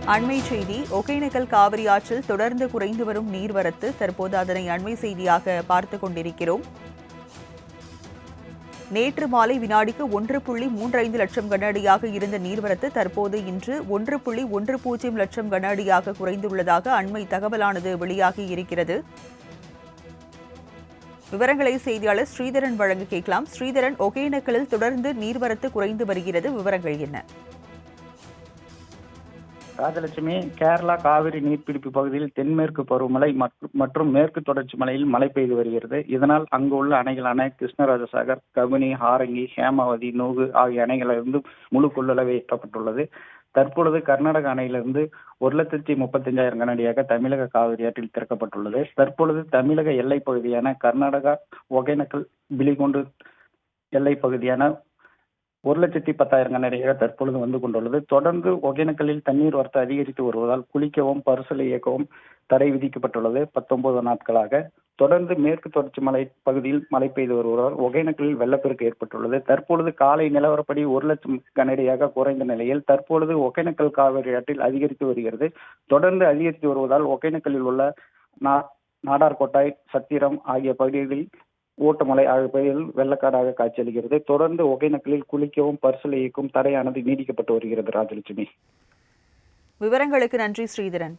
அண்மை செய்தி ஒகேனக்கல் காவிரி ஆற்றில் தொடர்ந்து குறைந்து வரும் நீர்வரத்து. தற்போது அதனை அண்மை செய்தியாக பார்த்துக் கொண்டிருக்கிறோம். நேற்று மாலை வினாடிக்கு 1.35 லட்சம் கன அடியாக இருந்த நீர்வரத்து தற்போது இன்று 1.10 லட்சம் கன அடியாக குறைந்துள்ளதாக அண்மை தகவலானது வெளியாகி இருக்கிறது. விவரங்களை செய்தியாளர் ஸ்ரீதரன் வழங்க கேட்கலாம். ஸ்ரீதரன், ஒகேனக்கலில் தொடர்ந்து நீர்வரத்து குறைந்து வருகிறது, விவரங்கள் என்ன? ராஜலட்சுமி, கேரளா காவிரி நீர்பிடிப்பு பகுதியில் தென்மேற்கு பருவமழை மற்றும் மேற்கு தொடர்ச்சி மலையில் மழை பெய்து வருகிறது. இதனால் அங்கு உள்ள அணைகளான கிருஷ்ணராஜசாகர், கபினி, ஹாரங்கி, ஹேமாவதி, நூகு ஆகிய அணைகளிலிருந்து முழு கொள்ளளவை எட்டப்பட்டுள்ளது. தற்பொழுது கர்நாடக அணையிலிருந்து 1,35,000 கனஅடியாக தமிழக காவிரி ஆற்றில் திறக்கப்பட்டுள்ளது. தற்பொழுது தமிழக எல்லைப் பகுதியான கர்நாடகா ஒகேனக்கல் பிலிகுண்டு எல்லைப் பகுதியான 1,10,000 கனஅடியாக தற்பொழுது வந்து கொண்டுள்ளது. தொடர்ந்து ஒகேனக்கலில் தண்ணீர் வரத்து அதிகரித்து வருவதால் குளிக்கவும் பரிசலை இயக்கவும் தடை விதிக்கப்பட்டுள்ளது 19 நாட்களாக. தொடர்ந்து மேற்கு தொடர்ச்சி மலை பகுதியில் மழை பெய்து வருவதால் ஒகேனக்கலில் வெள்ளப்பெருக்கு ஏற்பட்டுள்ளது. தற்பொழுது காலை நிலவரப்படி 1,00,000 கனஅடியாக குறைந்த நிலையில் தற்பொழுது ஒகேனக்கல் காவிரி ஆற்றில் அதிகரித்து வருகிறது. தொடர்ந்து அதிகரித்து வருவதால் ஒகேனக்கலில் உள்ள நாடார்கோட்டாய், சத்திரம் ஆகிய பகுதிகளில் ஓட்டமலை ஆகிய பகுதிகளில் வெள்ளக்காடாக காட்சியளிக்கிறது. தொடர்ந்து ஒகேனக்கலில் குளிக்கவும் பரிசலை இயக்கும் தடையானது நீடிக்கப்பட்டு வருகிறது. ராஜலட்சுமி, விவரங்களுக்கு நன்றி ஸ்ரீதரன்.